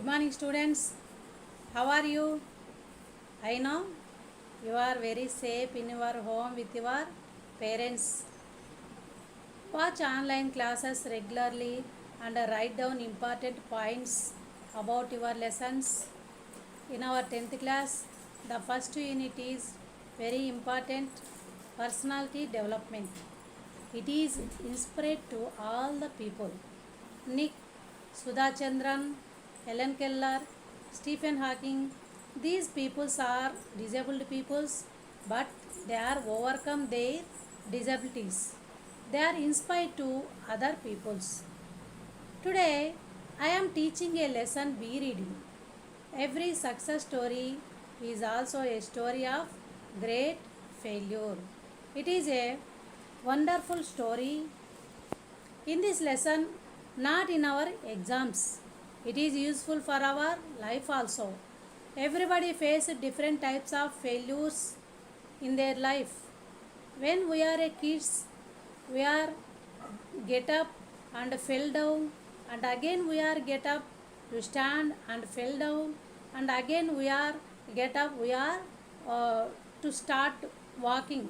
Good morning, students. How are you? I know you are very safe in your home with your parents. Watch online classes regularly and write down important points about your lessons. In our 10th class, the first unit is very important, personality development. It is inspired to all the people. Nick, Sudha Chandran, Helen Keller, Stephen Hawking. These peoples are disabled peoples, but they are overcome their disabilities. They are inspired to other peoples. Today, I am teaching a lesson be reading. Every success story is also a story of great failure. It is a wonderful story in this lesson, not in our exams. It is useful for our life also. Everybody faces different types of failures in their life. When we are a kids, we are get up and fell down, and again we are get up to stand and fell down, and again we are get up, we are to start walking.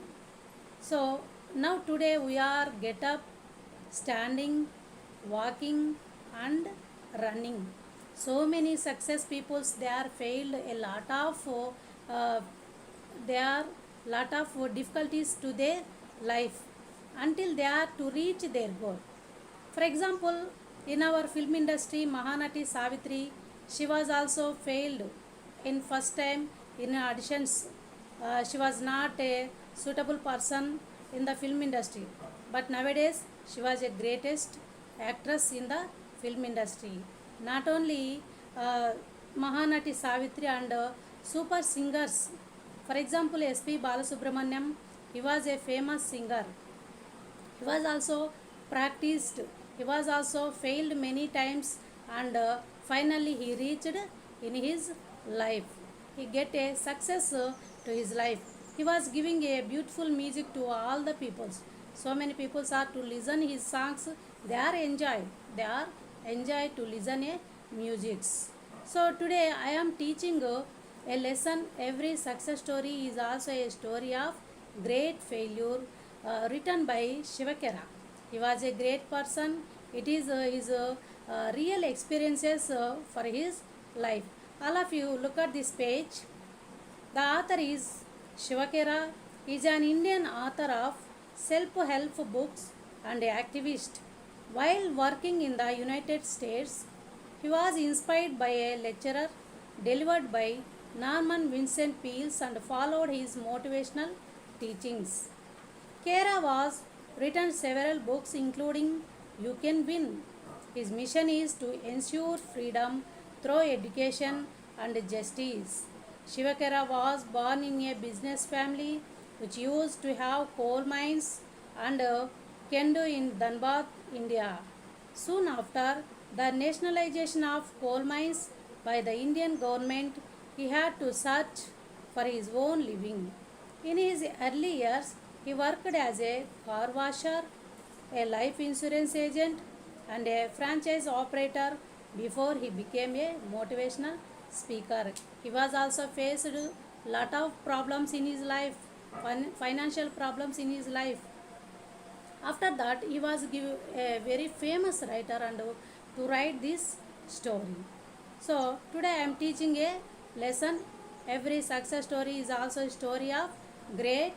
So now today we are get up, standing, walking and running. So many success peoples they are failed a lot of there are lot of difficulties to their life until they are to reach their goal. For example, in our film industry, Mahanati Savitri, she was also failed in first time in auditions. She was not a suitable person in the film industry. But nowadays, she was a greatest actress in the film industry. Not only Mahanati Savitri and super singers. For example, S.P. Balasubramaniam, he was a famous singer. He was also practiced. He was also failed many times and finally he reached in his life. He get a success to his life. He was giving a beautiful music to all the peoples. So many peoples are to listen his songs. They are enjoy. They are enjoy to listen a musics. So today I am teaching a lesson. Every success story is also a story of great failure written by Shivakera. He was a great person. It is his real experiences for his life. All of you look at this page. The author is Shivakera. He is an Indian author of self-help books and activist. While working in the United States, he was inspired by a lecturer delivered by Norman Vincent Peale and followed his motivational teachings. Kera was written several books including You Can Win. His mission is to ensure freedom through education and justice. Shivakera was born in a business family which used to have coal mines and kendo in Dhanbad, India. Soon after the nationalization of coal mines by the Indian government, he had to search for his own living. In his early years, he worked as a car washer, a life insurance agent, and a franchise operator before he became a motivational speaker. He was also faced a lot of problems in his life, financial problems in his life. After that, he was a very famous writer and to write this story. So today I am teaching a lesson. Every success story is also a story of great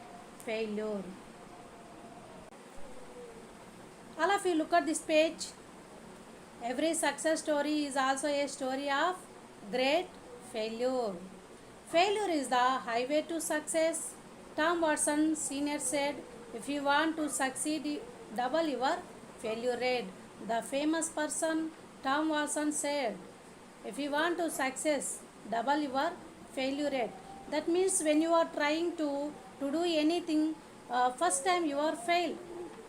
failure. All of you look at this page. Every success story is also a story of great failure. Failure is the highway to success. Tom Watson Sr. said, if you want to succeed, double your failure rate. The famous person Tom Watson said, if you want to success, double your failure rate. That means when you are trying to do anything, first time you are failed.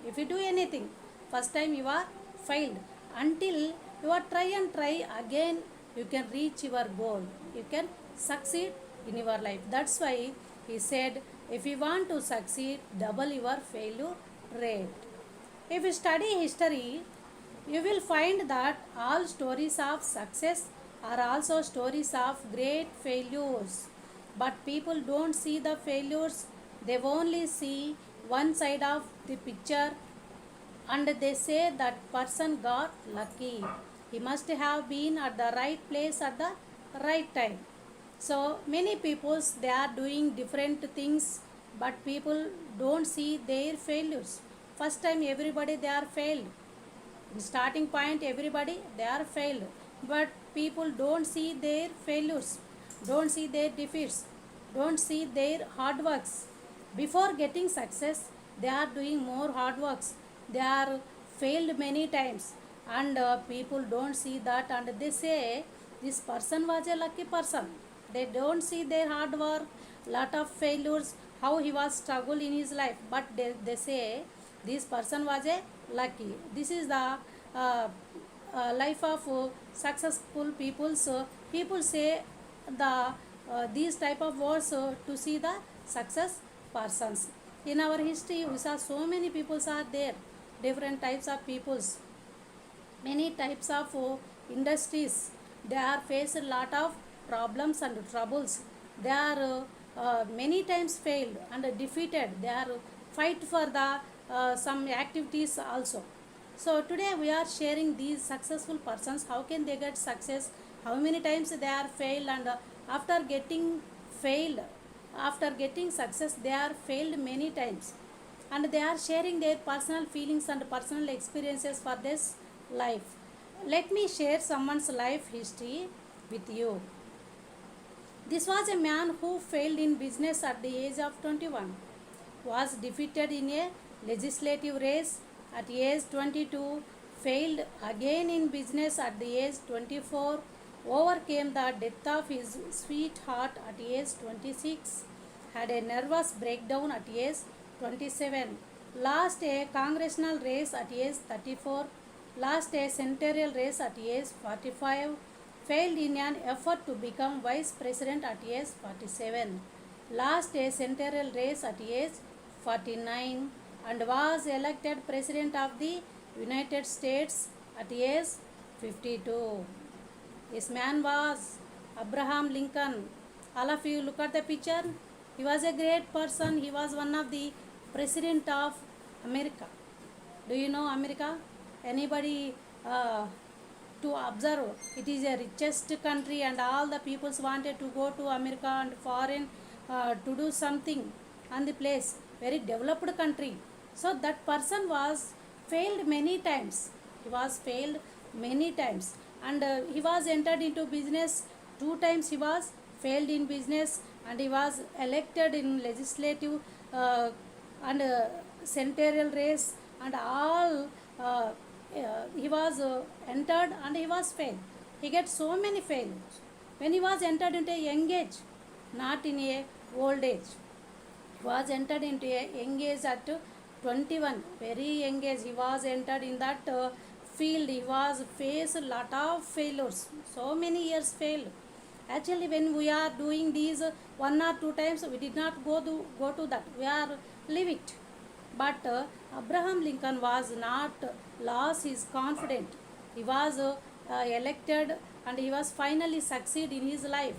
If you do anything, first time you are failed. Until you are try and try again, you can reach your goal. You can succeed in your life. That's why he said, if you want to succeed, double your failure rate. If you study history, you will find that all stories of success are also stories of great failures. But people don't see the failures, they only see one side of the picture, and they say that person got lucky. He must have been at the right place at the right time. So many peoples they are doing different things, but people don't see their failures. First time everybody they are failed. In starting point everybody they are failed, but people don't see their failures, don't see their defeats, don't see their hard works. Before getting success they are doing more hard works, they are failed many times, and people don't see that, and they say this person was a lucky person. They don't see their hard work, lot of failures, how he was struggle in his life, but they say this person was a lucky. This is the life of successful people. So people say the these type of words to see the success persons. In our history we saw so many peoples are there, different types of peoples, many types of industries. They are faced a lot of problems and troubles. They are many times failed and defeated. They are fight for the some activities also. So today we are sharing these successful persons, how can they get success, how many times they are failed, and after getting failed, after getting success they are failed many times, and they are sharing their personal feelings and personal experiences for this life. Let me share someone's life history with you. This was a man who failed in business at the age of 21, was defeated in a legislative race at age 22, failed again in business at the age 24, overcame the death of his sweetheart at age 26, had a nervous breakdown at age 27, lost a congressional race at age 34, lost a senatorial race at age 45, failed in an effort to become vice president at age 47, lost a senatorial race at age 49, and was elected president of the United States at age 52. This man was Abraham Lincoln. All of you look at the picture. He was a great person. He was one of the president of America. Do you know America? Anybody to observe? It is a richest country, and all the peoples wanted to go to America and foreign to do something on the place. Very developed country. So that person was failed many times. He was failed many times, and he was entered into business two times. He was failed in business, and he was elected in legislative and senatorial race, and all he was entered and he was failed. He get so many failures when he was entered into a young age, not in a old age. He was entered into a young age at 21, very young age. He was entered in that field. He was faced a lot of failures, so many years failed. Actually, when we are doing these one or two times, we did not go to that. We are leave it. But Abraham Lincoln was not lost his confidence. He was elected, and he was finally succeed in his life.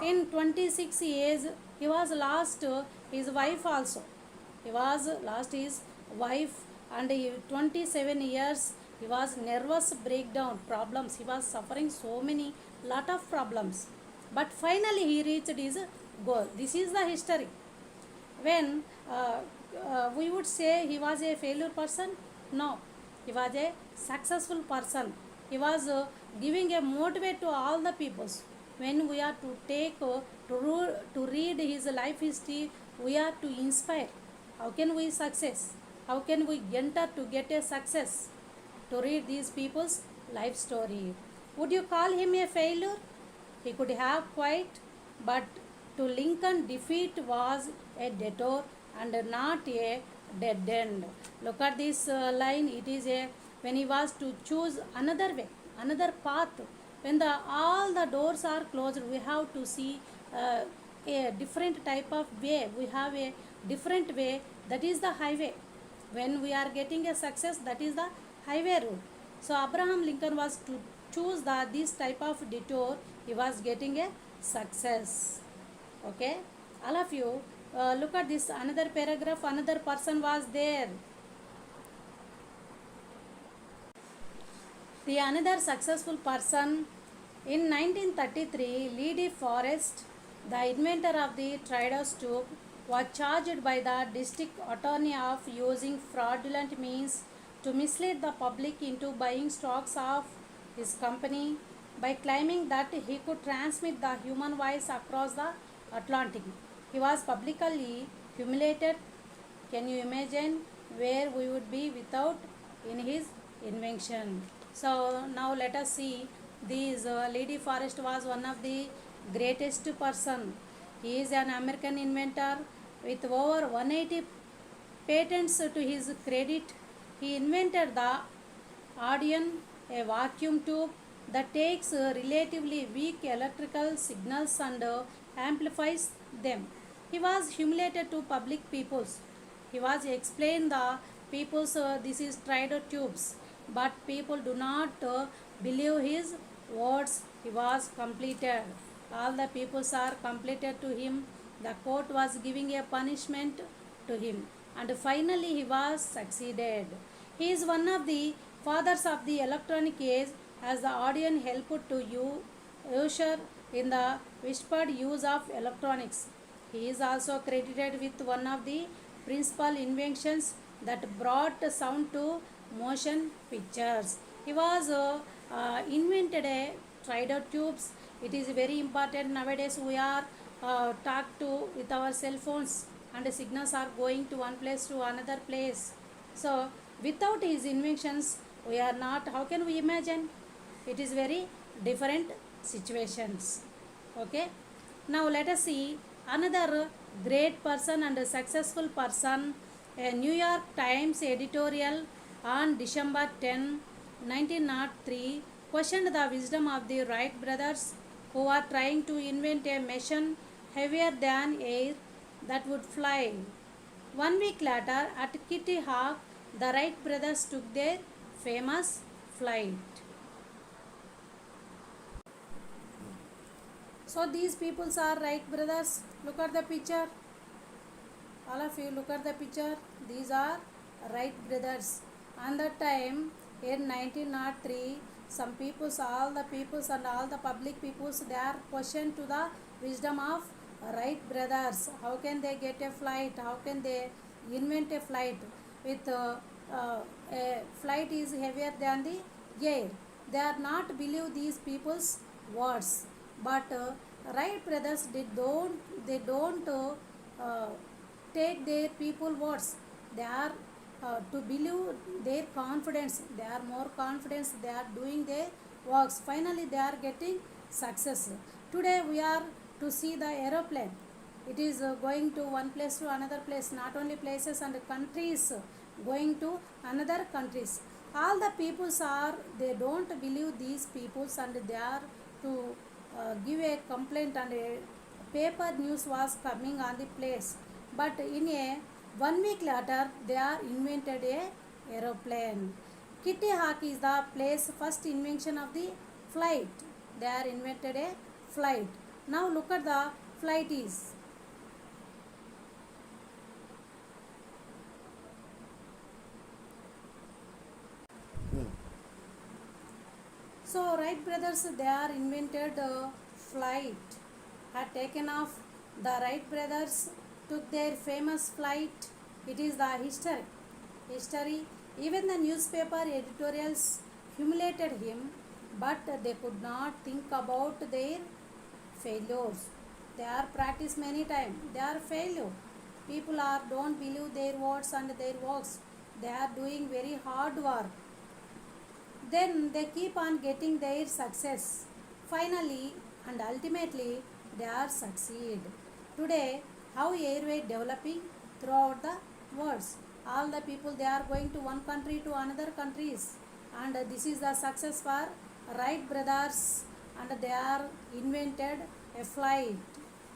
In 26 years, he was lost his wife also. He was lost his wife, and 27 years he was nervous breakdown problems. He was suffering so many lot of problems, but finally he reached his goal. This is the history. When we would say he was a failure person, no, he was a successful person. He was giving a motivate to all the peoples. When we are to take to read his life history, we are to inspire. How can we success? How can we enter to get a success? To read these people's life story. Would you call him a failure? He could have quite, but to Lincoln defeat was a detour and not a dead end. Look at this line. It is a when he was to choose another way, another path. When all the doors are closed, we have to see a different type of way. We have a different way. That is the highway. When we are getting a success, that is the highway route. So Abraham Lincoln was to choose this type of detour, he was getting a success. Okay, all of you, look at this another paragraph. Another person was there. The another successful person in 1933, Lady Forrest, the inventor of the Trader's tube, was charged by the district attorney of using fraudulent means to mislead the public into buying stocks of his company by claiming that he could transmit the human voice across the Atlantic. He was publicly humiliated. Can you imagine where we would be without in his invention? So now let us see. This Lady Forrest was one of the greatest person. He is an American inventor with over 180 patents to his credit. He invented the Audion, a vacuum tube that takes relatively weak electrical signals and amplifies them. He was humiliated to public peoples. He was explained the peoples this is tried tubes, but people do not believe his words. He was completed. All the peoples are completed to him. The court was giving a punishment to him, and finally he was succeeded. He is one of the fathers of the electronic age, as the Audion helped to usher in the whispered use of electronics. He is also credited with one of the principal inventions that brought sound to motion pictures. He was invented a Trider tubes. It is very important nowadays. We are talk to with our cell phones, and the signals are going to one place to another place. So without his inventions, we are not. How can we imagine? It is very different situations. Okay. Now let us see another great person and a successful person. A New York Times editorial on December 10, 1903 questioned the wisdom of the Wright brothers, who are trying to invent a machine heavier than air that would fly. 1 week later, at Kitty Hawk, the Wright brothers took their famous flight. So these peoples are Wright brothers. Look at the picture. All of you look at the picture. These are Wright brothers. On that time in 1903, some peoples, all the peoples and all the public peoples, they are questioned to the wisdom of Wright brothers. How can they get a flight? How can they invent a flight with a flight is heavier than the air? They are not believe these people's words, but Wright brothers don't take their people words. They are to believe their confidence. They are more confidence. They are doing their works. Finally, they are getting success. Today we are to see the aeroplane. It is going to one place to another place. Not only places and countries, going to another countries. All the peoples are, they don't believe these peoples, and they are to give a complaint, and a paper news was coming on the place. But in a 1 week later, they are invented a aeroplane. Kitty Hawk is the place first invention of the flight. They are invented a flight. Now look at the flight is. So Wright brothers, they are invented flight, had taken off. The Wright brothers took their famous flight. It is the history. History. Even the newspaper editorials humiliated him, but they could not think about their failures. They are practiced many times. They are failure. People are don't believe their words and their works. They are doing very hard work. Then they keep on getting their success. Finally and ultimately they are succeed. Today, how airway developing throughout the world. All the people, they are going to one country to another countries, and this is the success for Wright brothers, and they are invented a flight.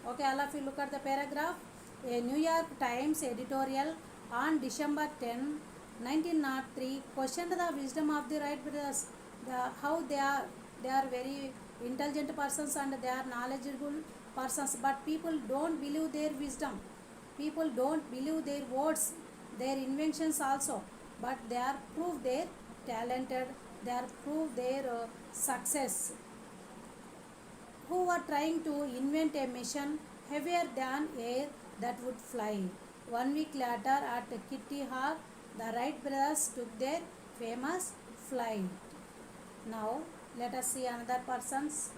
Okay, all of you look at the paragraph. A New York Times editorial on December 10, 1903 questioned the wisdom of the Wright brothers, how they are they are very intelligent persons and they are knowledgeable persons, but people don't believe their wisdom, people don't believe their words, their inventions also, but they are prove their talented, they are prove their success. Who were trying to invent a machine heavier than air that would fly. 1 week later at Kitty Hawk, the Wright brothers took their famous flight. Now let us see another persons.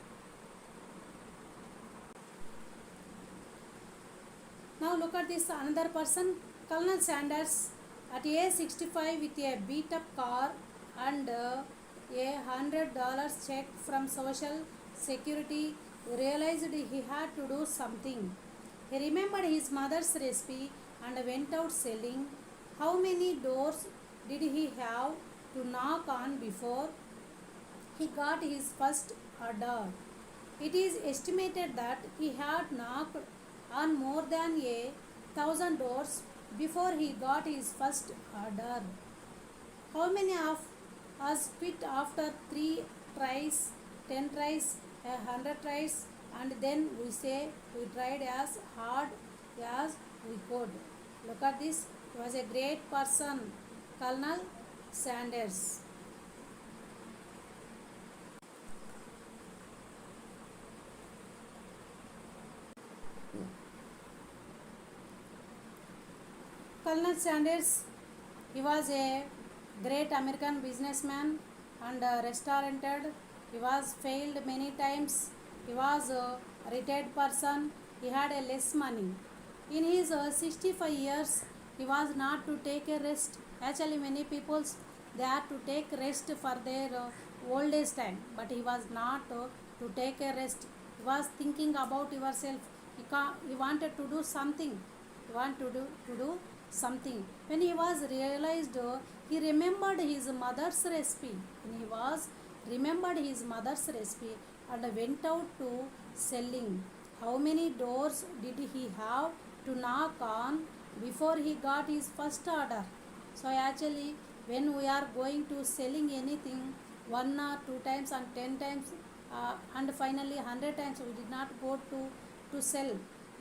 Now look at this another person, Colonel Sanders, at age 65 with a beat up car and $100 check from Social Security, realized he had to do something. He remembered his mother's recipe and went out selling. How many doors did he have to knock on before he got his first order? It is estimated that he had knocked on more than 1,000 doors before he got his first order. How many of us quit after 3 tries, 10 tries, 100 tries, and then we say we tried as hard as we could? Look at this. He was a great person, Colonel Sanders. Colonel Sanders, he was a great American businessman and restaurateur. He was failed many times. He was a retired person. He had a less money. In his 65 years, he was not to take a rest. Actually, many people they are to take rest for their old age time, but he was not to take a rest. He was thinking about yourself. He wanted to do something. He wanted to do something. When he was realized, he remembered his mother's recipe. When he was remembered his mother's recipe and went out to selling. How many doors did he have to knock on before he got his first order? So actually, when we are going to selling anything 1 or 2 times and 10 times and finally 100 times, we did not go to sell,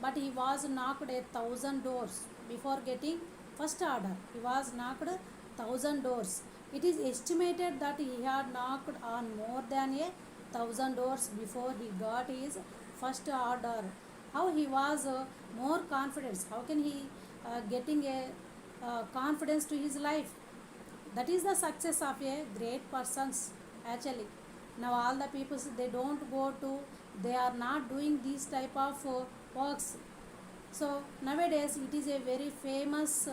but he was knocked 1,000 doors before getting first order. He was knocked 1,000 doors. It is estimated that he had knocked on more than 1,000 doors before he got his first order. How he was more confidence? How can he getting a confidence to his life? That is the success of a great persons actually. Now all the people they don't go to, they are not doing these type of works. So nowadays it is a very famous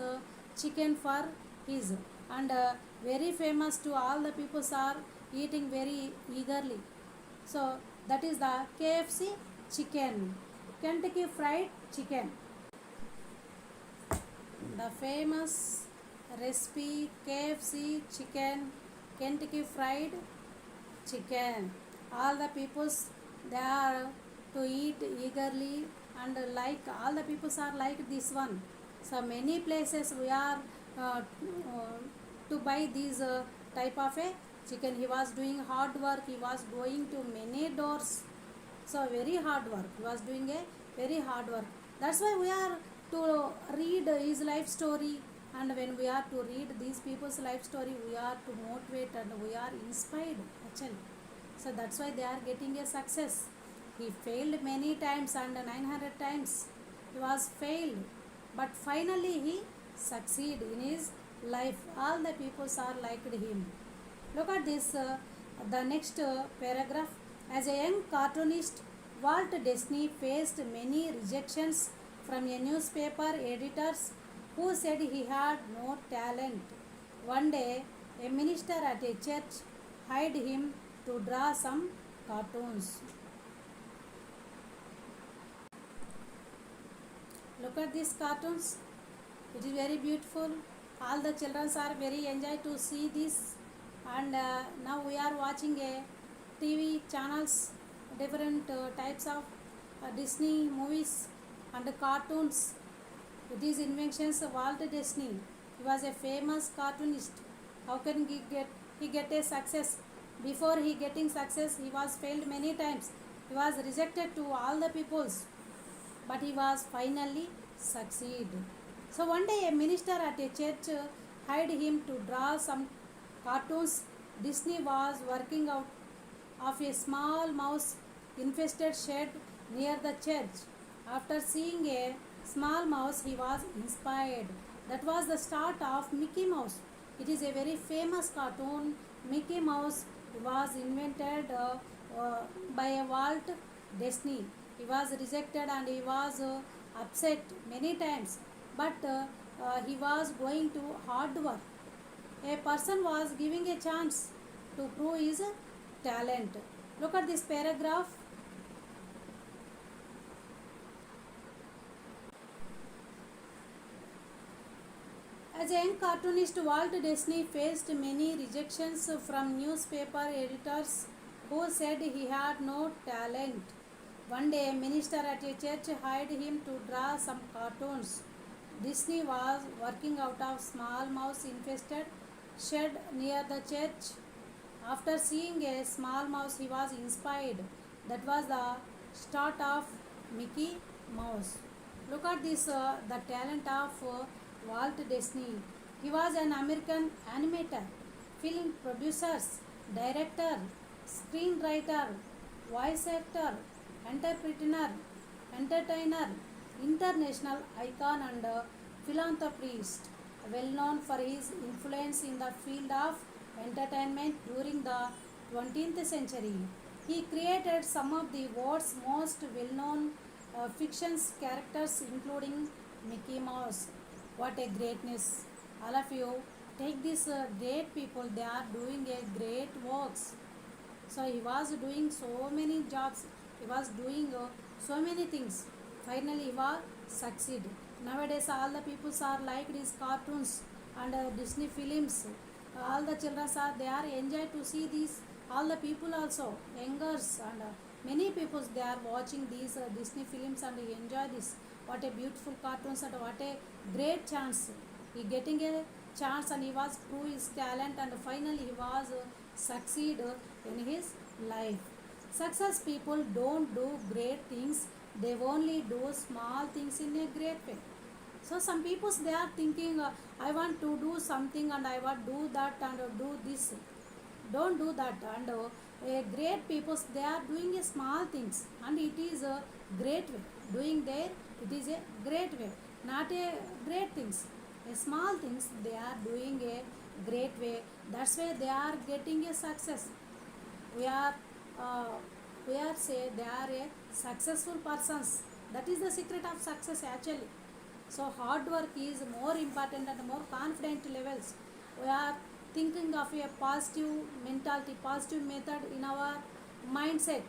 chicken for his and very famous to all the people are eating very eagerly. So that is the KFC chicken, Kentucky Fried Chicken. The famous recipe KFC chicken, Kentucky Fried Chicken. All the peoples they are to eat eagerly and like all the peoples are like this one. So many places we are to buy these type of a chicken. He was doing hard work. He was going to many doors. So very hard work. He was doing a very hard work. That's why we are to read his life story, and when we are to read these people's life story, we are to motivate and we are inspired actually. So that's why they are getting a success. He failed many times and 900 times he was failed, but finally he succeed in his life. All the peoples are liked him. Look at this the next paragraph. As a young cartoonist, Walt Disney faced many rejections from a newspaper editors who said he had no talent. One day, a minister at a church hired him to draw some cartoons. Look at these cartoons. It is very beautiful. All the children are very enjoy to see this. And now we are watching a TV channels, different types of Disney movies and cartoons. It is inventions of Walt Disney. He was a famous cartoonist. How can he get a success? Before he getting success, he was failed many times. He was rejected to all the peoples, but he was finally succeed. So one day a minister at a church hired him to draw some cartoons. Disney was working out of a small mouse infested shed near the church. After seeing a small mouse, he was inspired. That was the start of Mickey Mouse. It is a very famous cartoon. Mickey Mouse was invented by a Walt Disney. He was rejected and he was upset many times, but he was going to hard work. A person was giving a chance to prove his talent. Look at this paragraph. As a young cartoonist, Walt Disney faced many rejections from newspaper editors who said he had no talent. One day, a minister at a church hired him to draw some cartoons. Disney was working out of small mouse infested shed near the church. After seeing a small mouse, he was inspired. That was the start of Mickey Mouse. Look at this, the talent of Walt Disney. He was an American animator, film producer, director, screenwriter, voice actor, entrepreneur, entertainer, international icon and philanthropist, well known for his influence in the field of entertainment during the 20th century. He created some of the world's most well known fiction characters, including Mickey Mouse. What a greatness! All of you, take these great people, they are doing a great works. So he was doing so many jobs, he was doing so many things. Finally, he was succeed. Nowadays, all the people are like these cartoons and Disney films. All the children are they are enjoy to see these. All the people also, youngers and many people they are watching these Disney films and enjoy this. What a beautiful cartoons and what a great chance. He getting a chance and he was prove his talent and finally he was succeed in his life. Success people don't do great things, they only do small things in a great way. So some people they are thinking I want to do something and I want to do that and do this. Don't do that and a great people they are doing a small things and it is a great way. Doing there it is a great way, not a great things. A small things they are doing a great way. That's why they are getting a success. We are uh, we are say they are a successful persons. That is the secret of success actually. So hard work is more important and more confident levels. We are thinking of a positive mentality, positive method in our mindset.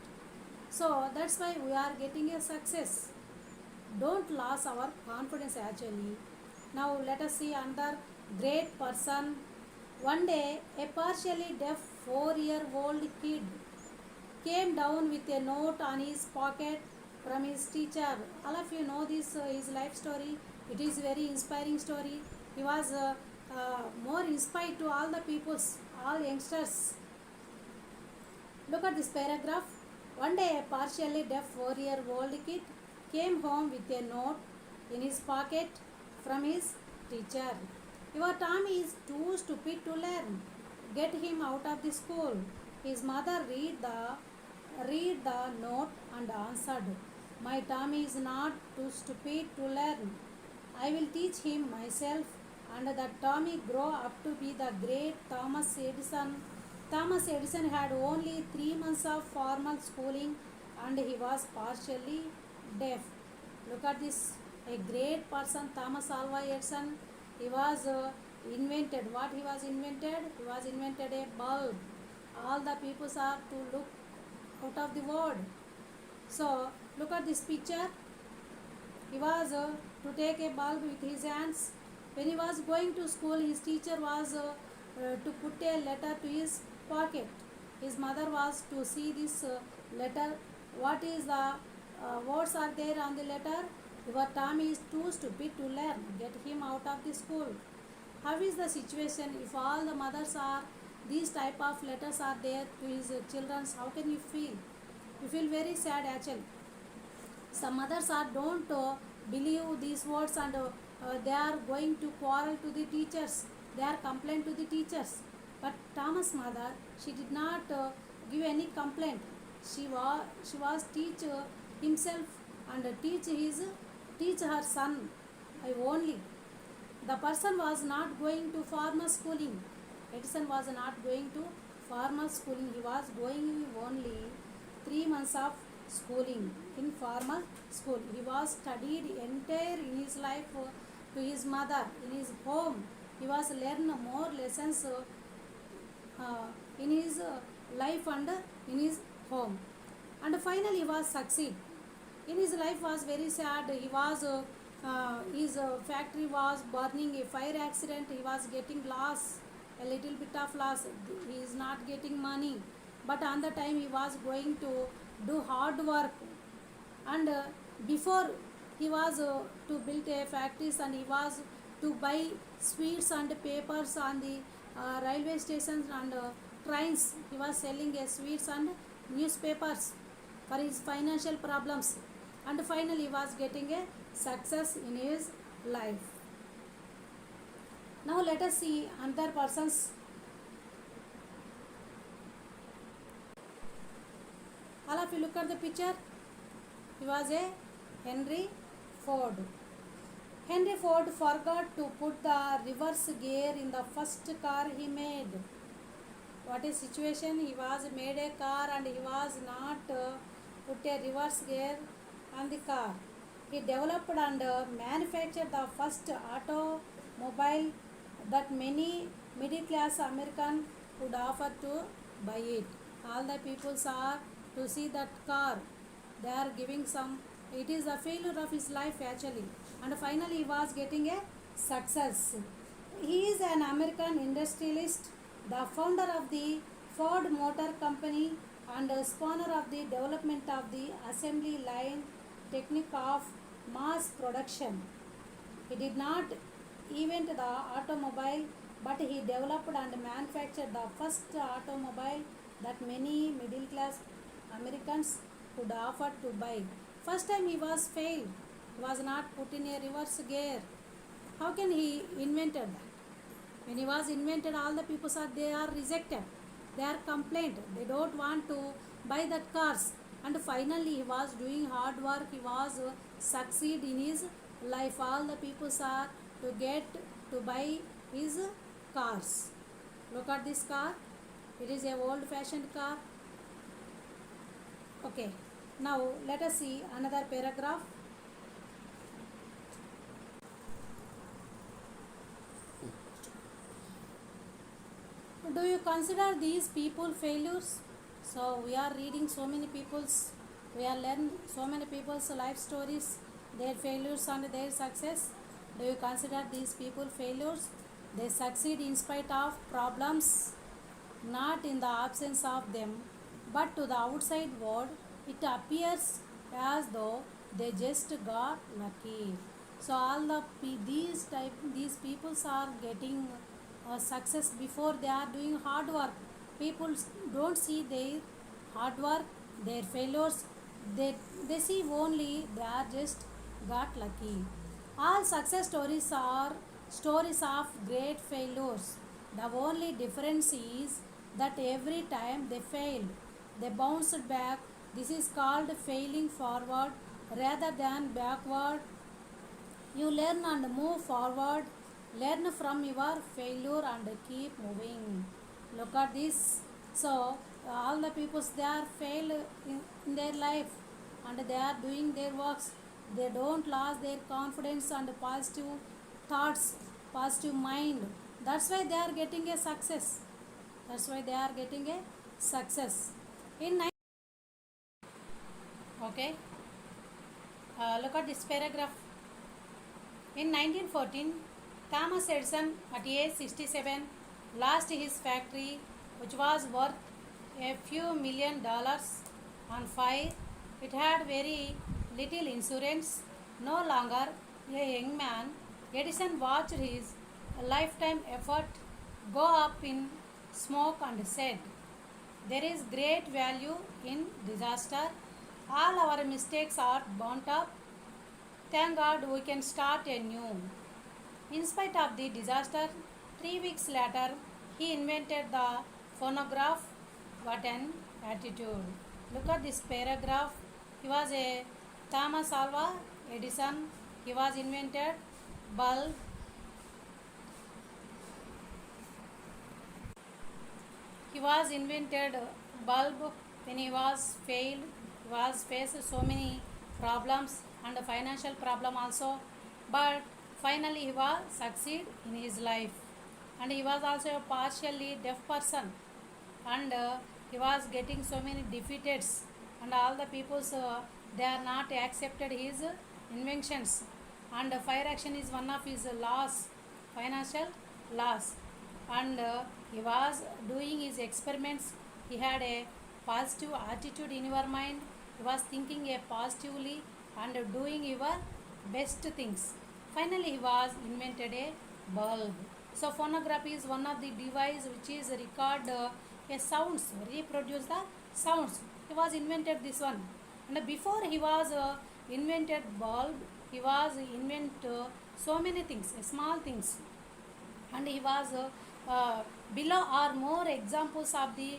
So that's why we are getting a success. Don't lose our confidence actually. Now let us see another great person. One day, a partially deaf 4-year-old kid came down with a note on his pocket from his teacher. All of you know this his life story. It is very inspiring story. He was more inspired to all the peoples, all youngsters. Look at this paragraph. One day, a partially deaf 4-year-old kid came home with a note in his pocket from his teacher. Your Tommy is too stupid to learn. Get him out of the school. His mother read the note and answered, my Tommy is not too stupid to learn. I will teach him myself and that Tommy grow up to be the great Thomas Edison. Thomas Edison had only 3 months of formal schooling and he was partially deaf. Look at this, a great person, Thomas Alva Edison. He was invented. What he was invented? He was invented a bulb. All the people are to look out of the world. So look at this picture. He was to take a bulb with his hands. When he was going to school, his teacher was to put a letter to his pocket. His mother was to see this letter. What is the words are there on the letter? Your Tommy is too stupid to learn. Get him out of the school. How is the situation if all the mothers are these type of letters are there to his children, how can you feel? You feel very sad actually. Some others are don't believe these words, and they are going to quarrel to the teachers, they are complain to the teachers. But Thomas mother, she did not give any complaint. She was teach himself, and teach her son only. The person was not going to formal schooling. Edison was not going to formal schooling. He was going only 3 months of schooling in formal school. He was studied entire in his life to his mother in his home. He was learn more lessons in his life and in his home. And finally he was succeed. In his life was very sad. He was his factory was burning, a fire accident. He was getting loss, a little bit of loss. He is not getting money, but on the time he was going to do hard work. And before he was to build a factories, and he was to buy sweets and papers on the railway stations and trains. He was selling sweets and newspapers for his financial problems, and finally he was getting a success in his life. Now let us see another persons. All of you look at the picture. He was a Henry Ford. Henry Ford forgot to put the reverse gear in the first car he made. What is situation? He was made a car and he was not put a reverse gear on the car. He developed and manufactured the first automobile that many middle class American would offer to buy it. All the peoples are to see that car. They are giving some. It is a failure of his life actually, and finally he was getting a success. He is an American industrialist, the founder of the Ford Motor Company, and a spawner of the development of the assembly line technique of mass production. He did not invent the automobile, but he developed and manufactured the first automobile that many middle class Americans could afford to buy. First time he was failed. He was not put in a reverse gear. How can he invented that? When he was invented, all the people are they are rejected. They are complained. They don't want to buy that cars. And finally he was doing hard work. He was succeed in his life. All the people are to get to buy his cars. Look at this car. It is a old fashioned car. Okay. Now let us see another paragraph. Do you consider these people failures? So we are reading so many people's, we are learning so many people's life stories, their failures and their success. Do you consider these people failures? They succeed in spite of problems, not in the absence of them, but to the outside world it appears as though they just got lucky. So all these peoples are getting success before they are doing hard work. People don't see their hard work, their failures. They see only they are just got lucky. All success stories are stories of great failures. The only difference is that every time they failed, they bounced back. This is called failing forward rather than backward. You learn and move forward. Learn from your failure and keep moving. Look at this. So all the people they are failed in their life, and they are doing their works. They don't lose their confidence and positive thoughts, positive mind. That's why they are getting a success. That's why they are getting a success. In okay, look at this paragraph. In 1914, Thomas Edison, at age 67, lost his factory, which was worth a few $1,000,000 on fire. It had very little insurance. No longer a young man, Edison watched his lifetime effort go up in smoke and said, "There is great value in disaster. All our mistakes are burnt up. Thank God we can start anew." In spite of the disaster, 3 weeks later, he invented the phonograph. What an attitude! Look at this paragraph. He was a Thomas Alva Edison. He was invented bulb. He was invented bulb when he was failed. He was faced so many problems and financial problem also, but finally he was succeed in his life. And he was also a partially deaf person, and he was getting so many defeats, and all the peoples they are not accepted his inventions. And fire action is one of his loss, financial loss. And he was doing his experiments. He had a positive attitude in your mind. He was thinking a positively and doing your best things. Finally he was invented a bulb. So phonograph is one of the device which is record a sounds, reproduce the sounds. He was invented this one. And before he was invented bulb, he was invent so many things, small things. And he was below are more examples of the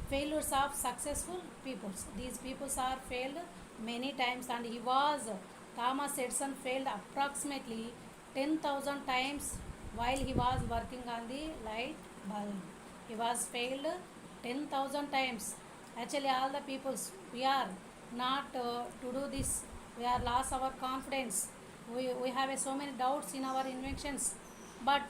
failures of successful peoples. These peoples are failed many times, and he was Thomas Edison failed approximately 10,000 times while he was working on the light bulb. He was failed 10,000 times. Actually all the peoples, we are not to do this. We are lost our confidence. We have so many doubts in our inventions. But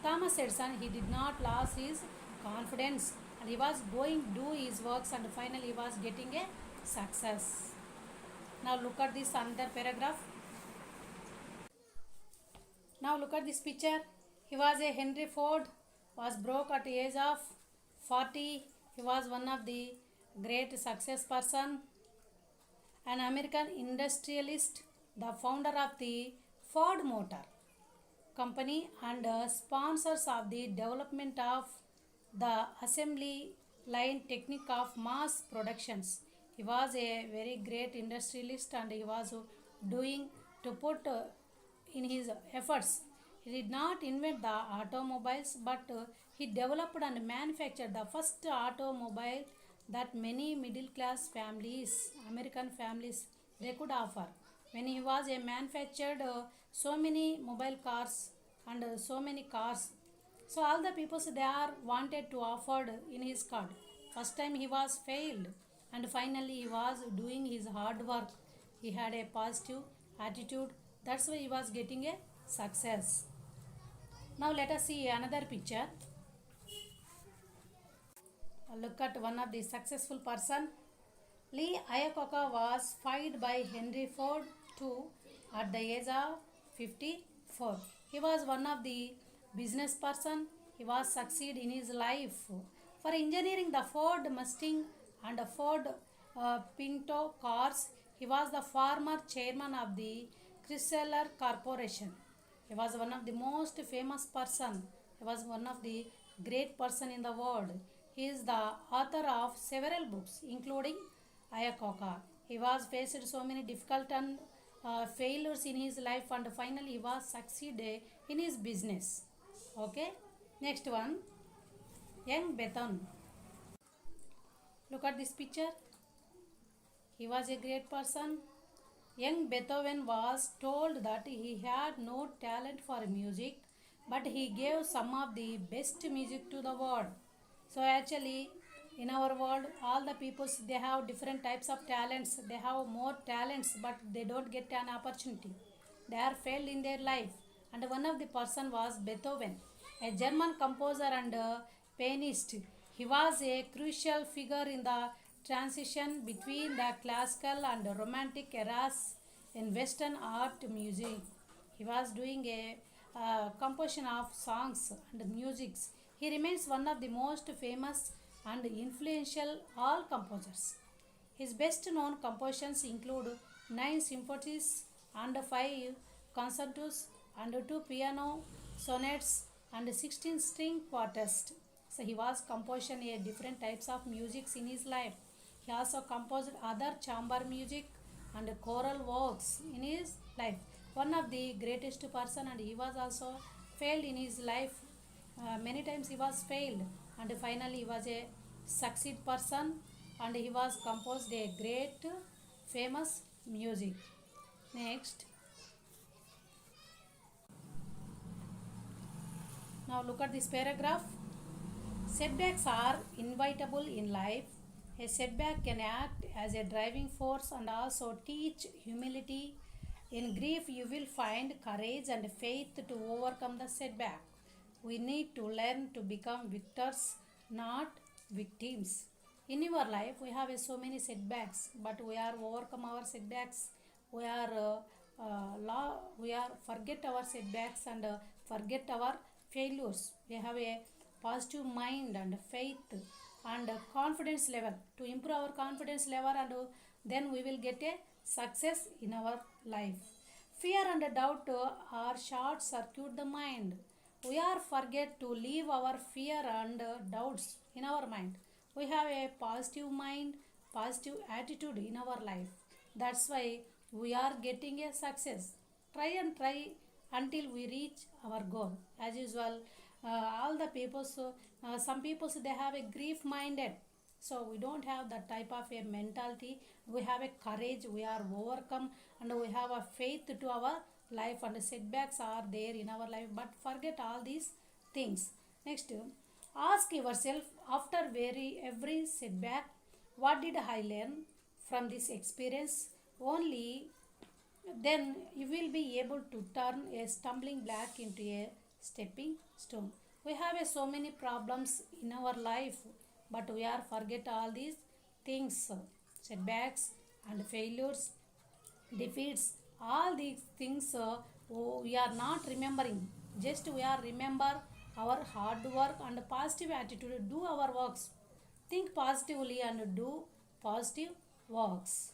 Thomas Edison, he did not lose his confidence, and he was going to do his works, and finally he was getting a success. Now look at this another paragraph. Now look at this picture. He was a Henry Ford, was broke at the age of 40. He was one of the great success person, an American industrialist, the founder of the Ford Motor Company, and sponsors of the development of the assembly line technique of mass productions. He was a very great industrialist, and he was doing to put in his efforts. He did not invent the automobiles, but he developed and manufactured the first automobile that many middle class families, American families, they could offer. When he was a manufactured so many mobile cars and so many cars, so all the people they are wanted to afford in his card. First time he was failed, and finally he was doing his hard work. He had a positive attitude. That's why he was getting a success. Now let us see another picture. Look at one of the successful person. Lee Iacocca was fired by Henry Ford too at the age of 54. He was one of the business person. He was succeed in his life for engineering the Ford Mustang and the Ford Pinto cars. He was the former chairman of the Chrysler Corporation. He was one of the most famous person. He was one of the great person in the world. He is the author of several books, including Iacocca. He was faced so many difficult and failures in his life, and finally he was succeeded in his business. Okay, next one, young Beethoven. Look at this picture. He was a great person. Young Beethoven was told that he had no talent for music, but he gave some of the best music to the world. So actually, in our world, all the peoples they have different types of talents. They have more talents, but they don't get an opportunity. They are failed in their life. And one of the person was Beethoven, a German composer and pianist. He was a crucial figure in the transition between the classical and romantic eras in Western art music. He was doing a composition of songs and musics. He remains one of the most famous and influential all composers. His best known compositions include 9 symphonies and 5 concertos and 2 piano sonates and 16 string quartets. So he was composing a different types of musics in his life. He also composed other chamber music and choral works in his life. One of the greatest person, and he was also failed in his life. Many times he was failed, and finally he was a succeed person, and he was composed a great famous music. Next, now look at this paragraph. Setbacks are inevitable in life. A setback can act as a driving force and also teach humility. In grief, you will find courage and faith to overcome the setback. We need to learn to become victors, not victims. In your life, we have so many setbacks, but we are overcome our setbacks. We are forget our setbacks and forget our failures. We have a positive mind and faith and confidence level to improve our confidence level, and then we will get a success in our life. Fear and doubt are short circuit the mind. We are forget to leave our fear and doubts in our mind. We have a positive mind, positive attitude in our life. That's why we are getting a success. Try and try until we reach our goal. As usual, all the people, some people they have a grief minded, so we don't have that type of a mentality. We have a courage, we are overcome, and we have a faith to our life, and setbacks are there in our life, but forget all these things. Next, ask yourself after every setback, what did I learn from this experience? Only then you will be able to turn a stumbling block into a stepping stone. We have so many problems in our life, but we are forget all these things, setbacks and failures, defeats, all these things we are not remembering. Just we are remember our hard work and positive attitude. Do our works. Think positively and do positive works.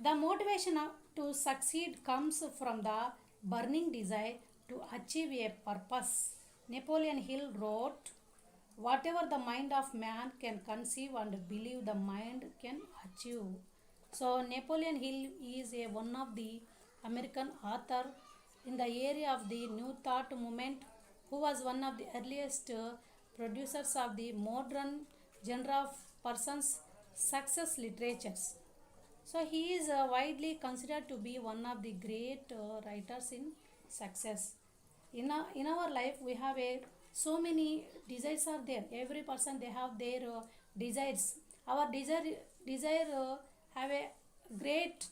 The motivation to succeed comes from the burning desire to achieve a purpose. Napoleon Hill wrote, whatever the mind of man can conceive and believe, the mind can achieve. So Napoleon Hill is one of the American author in the area of the New Thought movement, who was one of the earliest producers of the modern genre of person's success literatures. So he is widely considered to be one of the great writers in success. In our life, we have so many desires are there. Every person they have their desires. Our desire have a great.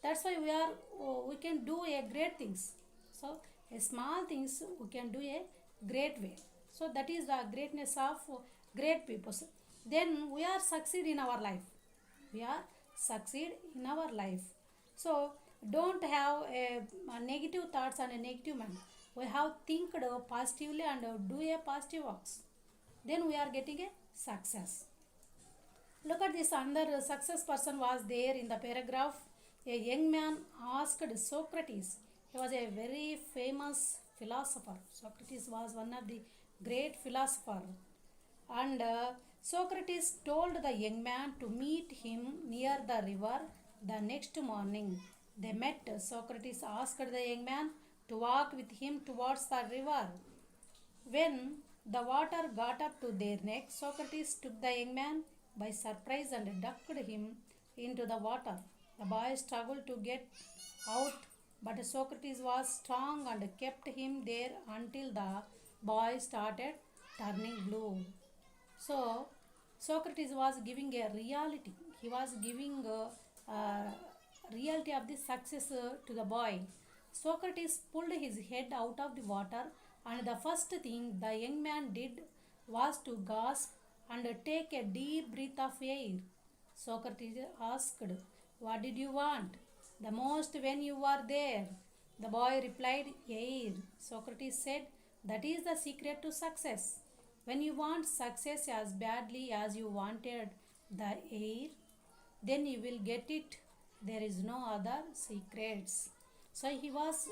That's why we can do a great things. So a small things we can do a great way. So that is the greatness of great people. Then we are succeed in our life. We are succeed in our life. So don't have a negative thoughts and a negative mind. We have think positively and do a positive works. Then we are getting a success. Look at this, another success person was there in the paragraph. A young man asked Socrates. He was a very famous philosopher. Socrates was one of the great philosophers. And Socrates told the young man to meet him near the river the next morning. They met. Socrates asked the young man to walk with him towards the river. When the water got up to their necks, Socrates took the young man by surprise and ducked him into the water. The boy struggled to get out, but Socrates was strong and kept him there until the boy started turning blue. So, Socrates was giving a reality. He was giving reality of the success to the boy. Socrates pulled his head out of the water, and the first thing the young man did was to gasp and take a deep breath of air. Socrates asked, what did you want the most when you were there? The boy replied, air. Socrates said, that is the secret to success. When you want success as badly as you wanted the air, then you will get it. There is no other secrets. So he was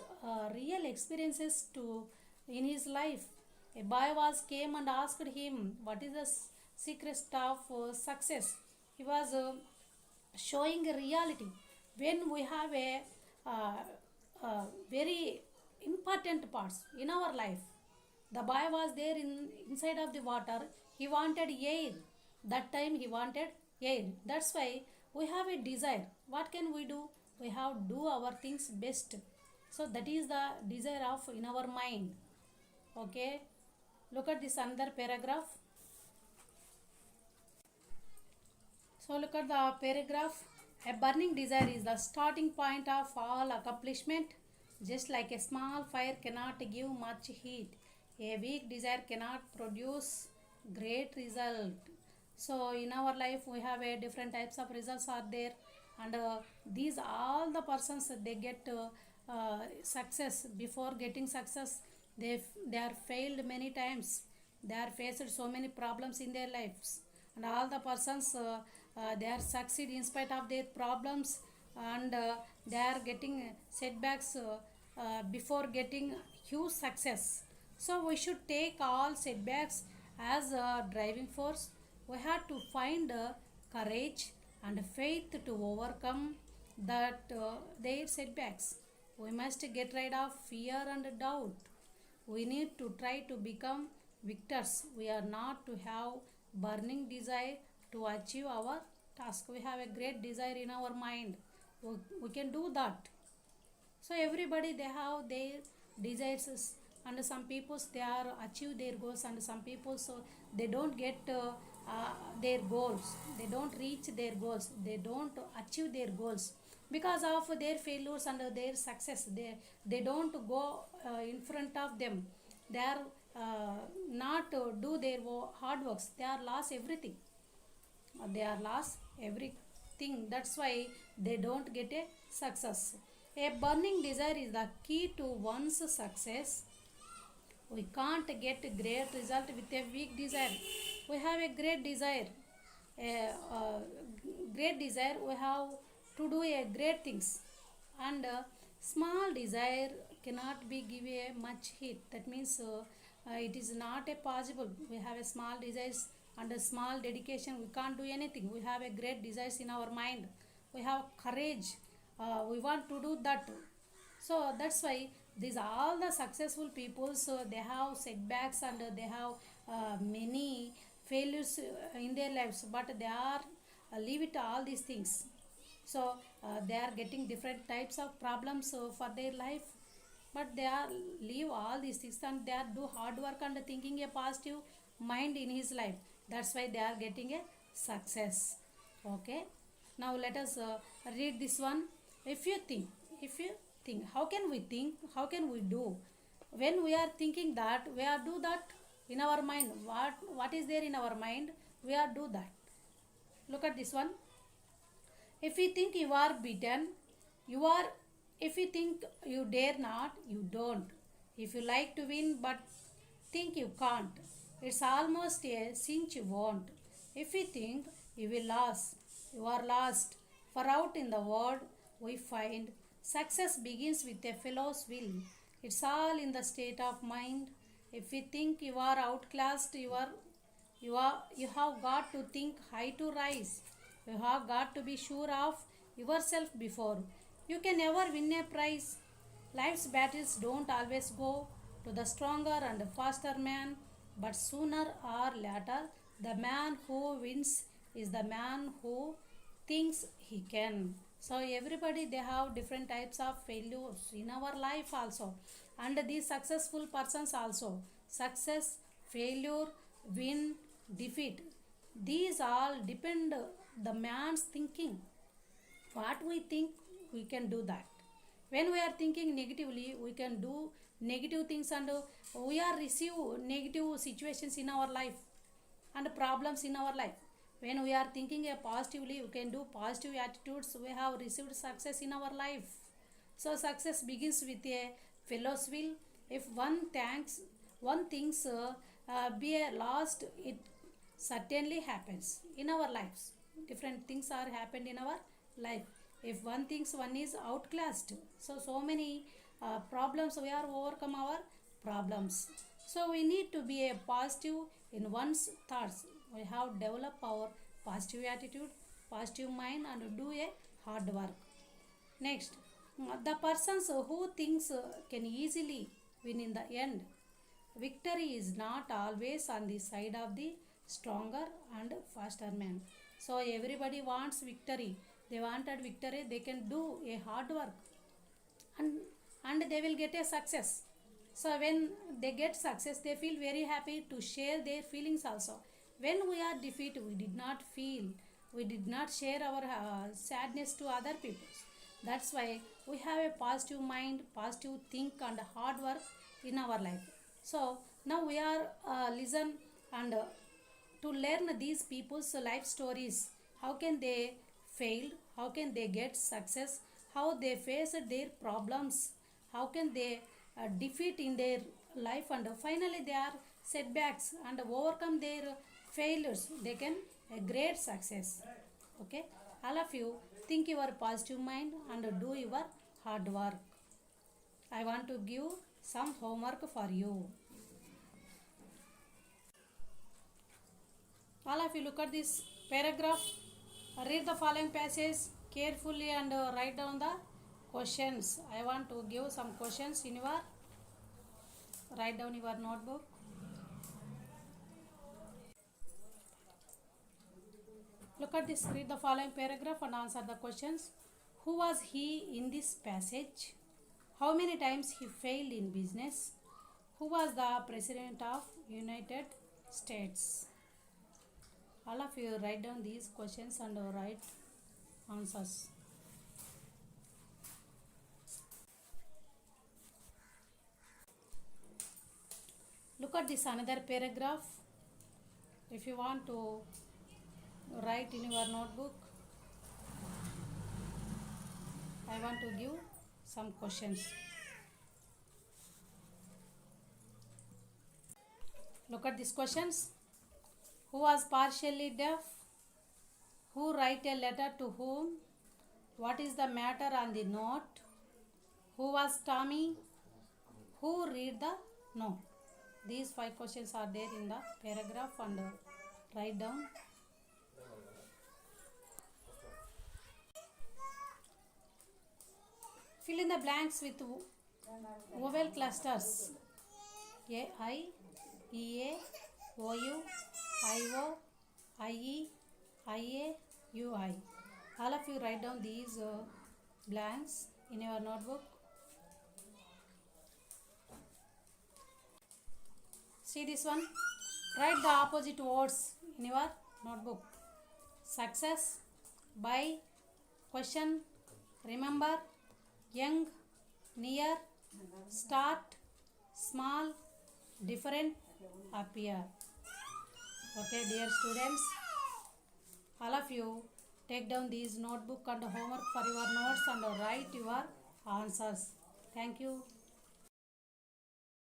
real experiences to in his life. A boy was came and asked him, "What is the secret of success?" He was showing a reality. When we have a uh, very important parts in our life, the boy was there inside of the water. He wanted air. That time he wanted air. That's why we have a desire. What can we do? We have to do our things best. So that is the desire of in our mind. Okay. Look at this another paragraph. So look at the paragraph. A burning desire is the starting point of all accomplishment. Just like a small fire cannot give much heat, a weak desire cannot produce great result. So in our life we have a different types of results are there, and these all the persons they get success. Before getting success, they are failed many times. They are faced so many problems in their lives, and all the persons they are succeed in spite of their problems, and they are getting setbacks before getting huge success. So we should take all setbacks as a driving force. We have to find courage and faith to overcome that their setbacks. We must get rid of fear and doubt. We need to try to become victors. We are not to have burning desire to achieve our task. We have a great desire in our mind. We can do that. So everybody they have their desires, and some people they are achieve their goals, and some people so they don't get their goals. They don't reach their goals. They don't achieve their goals because of their failures and their success. They don't go in front of them. They are not do their hard works. They are lost everything. They are lost everything. That's why they don't get a success. A burning desire is the key to one's success. We can't get a great result with a weak desire. We have a great desire, great desire. We have to do a great things, and small desire cannot be give a much heat. That means it is not a possible. We have a small desires and a small dedication. We can't do anything. We have a great desires in our mind. We have courage. We want to do that. So that's why these all the successful people, so they have setbacks, and they have many failures in their lives, but they are leave it all these things. So they are getting different types of problems for their life, but they are leave all these things, and they are do hard work and thinking a positive mind in his life. That's why they are getting a success. Okay. Now let us read this one. If you think, if you think, how can we think? How can we do? When we are thinking that, we are do that in our mind. What is there in our mind? We are do that. Look at this one. If you think you are beaten, you are. If you think you dare not, you don't. If you like to win but think you can't, it's almost a cinch you won't. If you think you will lose, you are lost. For out in the world we find success begins with a fellow's will. It's all in the state of mind. If you think you are outclassed, you have got to think high to rise. You have got to be sure of yourself before you can ever win a prize. Life's battles don't always go to the stronger and faster man, but sooner or later, the man who wins is the man who thinks he can. So everybody they have different types of failures in our life also, and these successful persons also. Success, failure, win, defeat. These all depend the man's thinking. What we think, we can do that. When we are thinking negatively, we can do negative things, and we are receive negative situations in our life and problems in our life. When we are thinking positively, we can do positive attitudes. We have received success in our life. So success begins with a fellow's will. If one thinks be a lost, it certainly happens in our lives. Different things are happened in our life. If one thinks one is outclassed, so many problems we are overcome our problems. So we need to be a positive in one's thoughts. We have develop our positive attitude, positive mind, and do a hard work. Next, the persons who thinks can easily win in the end. Victory is not always on the side of the stronger and faster man. So everybody wants victory. They wanted victory. They can do a hard work, and they will get a success. So when they get success, they feel very happy to share their feelings also. When we are defeated, we did not feel, we did not share our sadness to other people. That's why we have a positive mind, positive think, and hard work in our life. So now we are listen and to learn these people's life stories. How can they fail, how can they get success, how they faced their problems, how can they defeat in their life, and finally they are setbacks and overcome their failures, they can a great success. Okay, all of you think your positive mind and do your hard work. I want to give some homework for you. All of you look at this paragraph, read the following passage carefully and write down the questions. I want to give some questions in your, write down your notebook. Look at this, read the following paragraph and answer the questions. Who was he in this passage? How many times he failed in business? Who was the president of United States? All of you write down these questions and write answers. Look at this another paragraph. If you want to write in your notebook, I want to give some questions. Look at these questions. Who was partially deaf? Who write a letter to whom? What is the matter on the note? Who was Tommy? Who read the note? These 5 questions are there in the paragraph and write down. Fill in the blanks with vowel clusters. A, I, E, A, O, U, I, O, I, E, I, A, U, I. All of you write down these blanks in your notebook. See this one. Write the opposite words in your notebook. Success, by, question, remember, young, near, start, small, different, appear. Okay, dear students, all of you take down these notebook and homework for your notes and write your answers. Thank you.